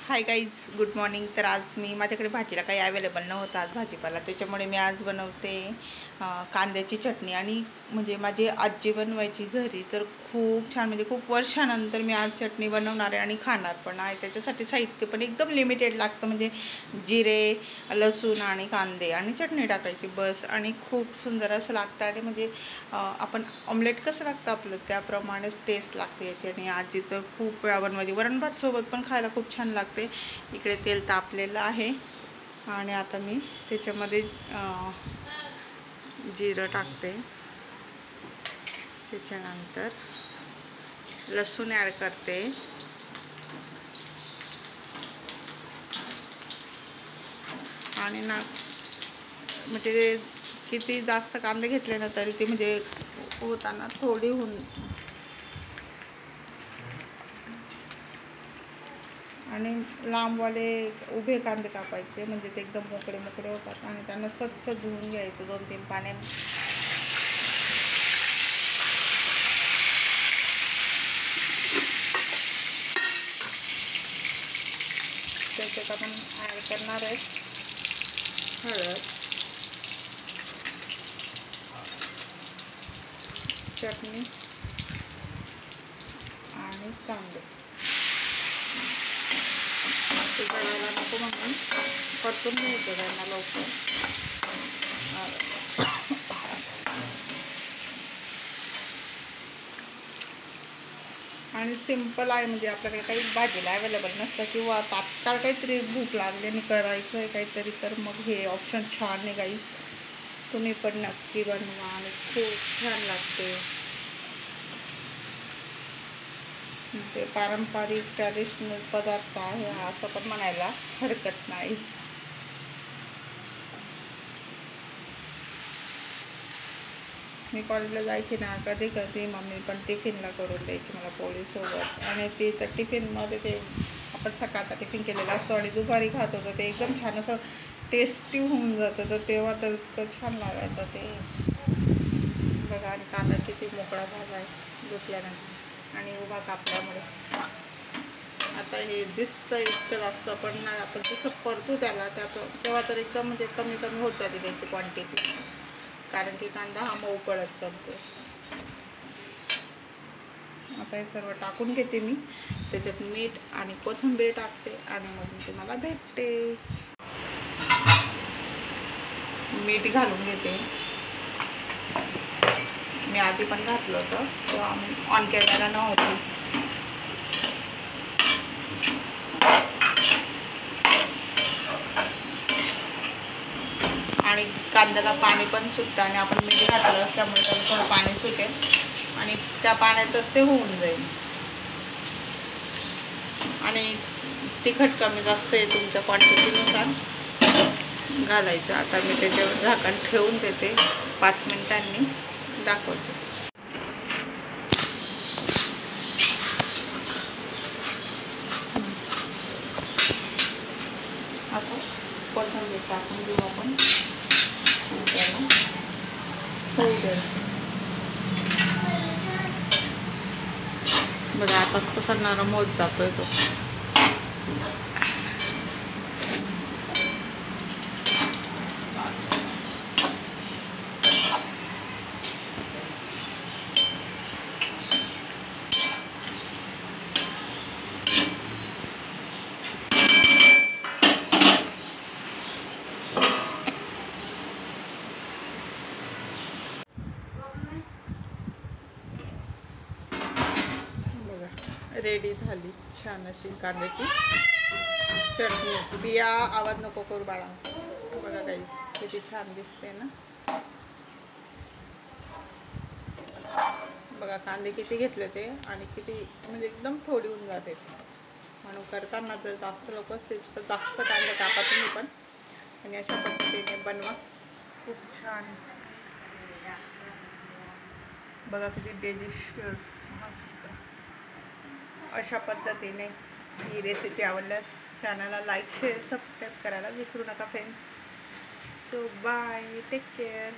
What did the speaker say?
Hi guys, good morning. तर आज मी माझ्याकडे भाजीला काही अवेलेबल नव्हतं आज भाजीपाला, त्याच्यामुळे मी आज बनवते कांद्याची चटणी. आणि म्हणजे माझी आजी बनवायची घरी, तर खूप छान, म्हणजे खूप वर्षानंतर मी आज चटणी बनवणार आहे आणि खाणार पण आहे. त्याच्यासाठी साहित्य पण एकदम लिमिटेड लागतं, म्हणजे जिरे, लसूण आणि कांदे आणि चटणी टाकायची बस. आणि खूप सुंदर असं लागतं. आणि म्हणजे आपण ऑमलेट कसं लागतं आपलं त्याप्रमाणेच टेस्ट लागते याची. आणि आजी तर खूप वेळा बनवायची, वरण भात सोबत पण खायला खूप छान लागते. इकडे तेल तापलेलं आहे आणि आता मी त्याच्यामध्ये जिरं टाकते. त्याच्यानंतर लसूण ॲड करते. आणि ना म्हणजे किती जास्त कांदे घेतले ना तरी ते म्हणजे होताना थोडी होऊन. आणि लांबवाले उभे कांदे कापायचे, म्हणजे ते एकदम मोकळे मोकळे होतात. आणि त्यांना स्वच्छ धुवून घ्यायचं 2-3 पाण्याने. त्याच्यात आपण ॲड करणार आहे हळद, चटणी आणि कांदे. ते गळायला नको म्हणून परतून घ्यायचं त्यांना लवकर. आणि सिम्पल आहे, म्हणजे आपल्याकडे काही भाजीला अवेलेबल नसतं किंवा तात्काळ काहीतरी भूक लागली आणि करायचं आहे काहीतरी, तर मग हे ऑप्शन छान आहे गाई. तुम्ही पण नक्की बनवा आणि खूप छान लागते. ते पारंपरिक ट्रॅडिशनल पदार्थ आहे असं पण म्हणायला हरकत नाही. मी कॉलेजला जायची ना, कधी कधी मम्मी पण टिफिनला करून द्यायची मला पोळीसोबत. आणि ते तर टिफिनमध्ये ते आपण सकाळचा टिफिन केलेला असतो आणि दुपारी खात होतं, ते एकदम छान असं टेस्टी होऊन जातं. तर तेव्हा तर इतकं छान लागायचं ते. बघा, आणि कांदा किती मोकळा झाला आहे धुतल्यानंतर आणि उभा कापल्यामुळे. आता हे दिसतं इतकं जास्त, पण नाही, आपण जसं परतू त्याला तेव्हा तर एकदम म्हणजे कमी कमी होत जाते त्याची क्वांटिटी, कारण की कांदा हा मऊ पडत चालतो. आता हे सर्व टाकून घेते मी. त्याच्यात मीठ आणि कोथिंबीर टाकते आणि मग तुम्हाला भेटते. मीठ घालून घेते. मी आधी पण घातलं होतं तेव्हा ऑन कॅमेरा नव्हतं. आणि कांद्याला पाणी पण सुटतं आणि आपण मीठ घातलं असल्यामुळे त्याला थोडं पाणी सुटेल आणि त्या पाण्यातच ते होऊन जाईल. आणि तिखट कमी जास्त आहे तुमच्या क्वांटिटीनुसार घालायचं. आता मी त्याच्यावर झाकण ठेवून देते, 5 मिनिटांनी दाखवते. आता कोथिंबीर टाकून देऊ आपण. त्याला होऊ द्यायचं. बघा आताच कसा नरम होत जातोय तो. रेडी झाली छान अशी कांद्याची चटणी. बिया आवाज नको करू बाळा. बघा काही किती छान दिसते ना. बघा कांदे किती घेतले ते, आणि किती म्हणजे एकदम थोडी होऊन जाते. म्हणून करताना जर जास्त लोक असतील तर जास्त कांदे कापा तुम्ही पण, आणि अशा पद्धतीने बनवा. खूप छान. बघा किती डिलिशियस मस्त. अशा पद्धतीने ही रेसिपी आवडल्यास चॅनलला लाईक, शेअर, सबस्क्राईब करायला विसरू नका friends. So bye, take care.